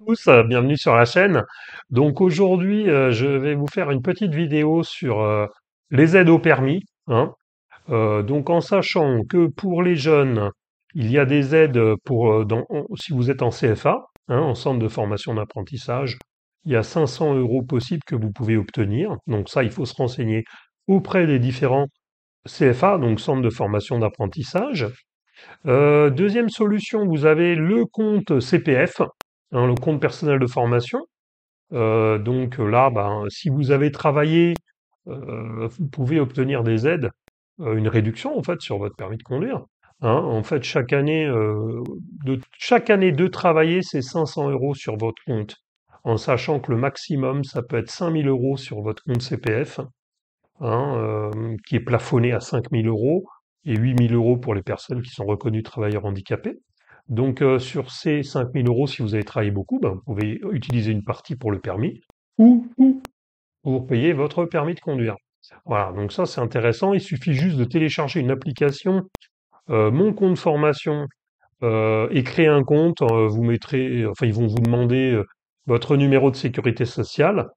Tous, bienvenue sur la chaîne. Donc aujourd'hui, je vais vous faire une petite vidéo sur les aides au permis, hein. Donc en sachant que pour les jeunes, il y a des aides pour si vous êtes en CFA, hein, en centre de formation d'apprentissage, il y a 500 euros possibles que vous pouvez obtenir. Donc ça, il faut se renseigner auprès des différents CFA, donc centres de formation d'apprentissage. Deuxième solution, vous avez le compte CPF, hein, le compte personnel de formation. Donc là, ben, si vous avez travaillé, vous pouvez obtenir des aides, une réduction en fait sur votre permis de conduire, hein. En fait, chaque année de travailler, c'est 500 euros sur votre compte, en sachant que le maximum, ça peut être 5 000 euros sur votre compte CPF, hein, qui est plafonné à 5 000 euros et 8 000 euros pour les personnes qui sont reconnues travailleurs handicapés. Donc sur ces 5 000 euros, si vous avez travaillé beaucoup, ben, vous pouvez utiliser une partie pour le permis ou pour payer votre permis de conduire. Voilà, donc ça c'est intéressant. Il suffit juste de télécharger une application, Mon compte formation, et créer un compte. Vous mettrez, enfin ils vont vous demander votre numéro de sécurité sociale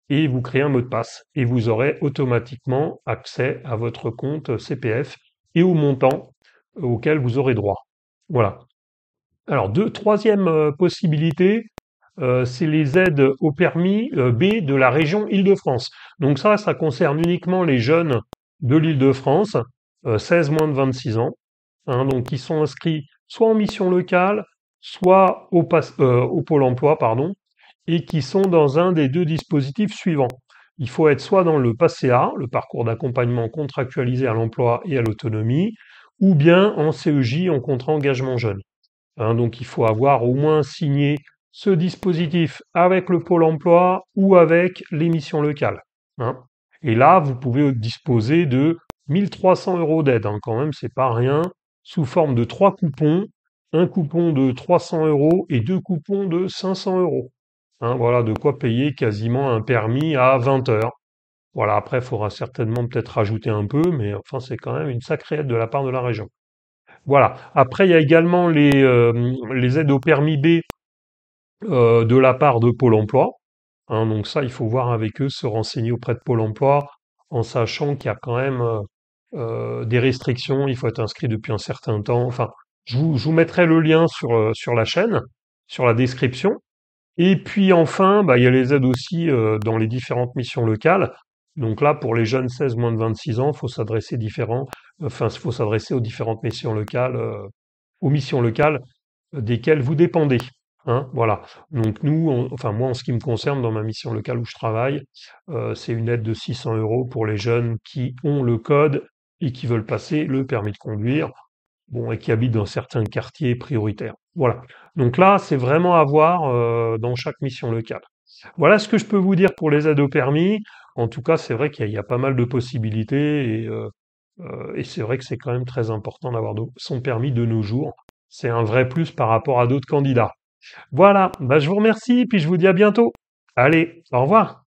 et vous créez un mot de passe et vous aurez automatiquement accès à votre compte CPF et au montant auquel vous aurez droit. Voilà. Alors, troisième possibilité, c'est les aides au permis B de la région Île-de-France. Donc ça concerne uniquement les jeunes de l'Île-de-France, 16 moins de 26 ans, hein, donc qui sont inscrits soit en mission locale, soit au Pôle emploi, pardon, et qui sont dans un des deux dispositifs suivants. Il faut être soit dans le PACEA, le parcours d'accompagnement contractualisé à l'emploi et à l'autonomie, ou bien en CEJ, en contrat engagement jeune, hein. Donc il faut avoir au moins signé ce dispositif avec le Pôle emploi ou avec les missions locales, hein. Et là, vous pouvez disposer de 1300 euros d'aide, hein, quand même, c'est pas rien, sous forme de 3 coupons, un coupon de 300 euros et 2 coupons de 500 euros. Hein, voilà de quoi payer quasiment un permis à 20 heures. Voilà, après, il faudra certainement peut-être rajouter un peu, mais enfin, c'est quand même une sacrée aide de la part de la région. Voilà. Après, il y a également les aides au permis B de la part de Pôle emploi, hein. Donc ça, il faut voir avec eux, se renseigner auprès de Pôle emploi, en sachant qu'il y a quand même des restrictions. Il faut être inscrit depuis un certain temps. Enfin, je vous mettrai le lien sur la chaîne, sur la description. Et puis enfin, bah, il y a les aides aussi dans les différentes missions locales. Donc là, pour les jeunes 16 moins de 26 ans, faut s'adresser aux différentes missions locales, aux missions locales desquelles vous dépendez, hein, voilà. Donc nous, enfin moi, en ce qui me concerne, dans ma mission locale où je travaille, c'est une aide de 600 euros pour les jeunes qui ont le code et qui veulent passer le permis de conduire, bon, et qui habitent dans certains quartiers prioritaires. Voilà. Donc là, c'est vraiment à voir dans chaque mission locale. Voilà ce que je peux vous dire pour les aides au permis. En tout cas, c'est vrai qu'il y a pas mal de possibilités et c'est vrai que c'est quand même très important d'avoir son permis de nos jours. C'est un vrai plus par rapport à d'autres candidats. Voilà, bah, je vous remercie, puis je vous dis à bientôt. Allez, au revoir.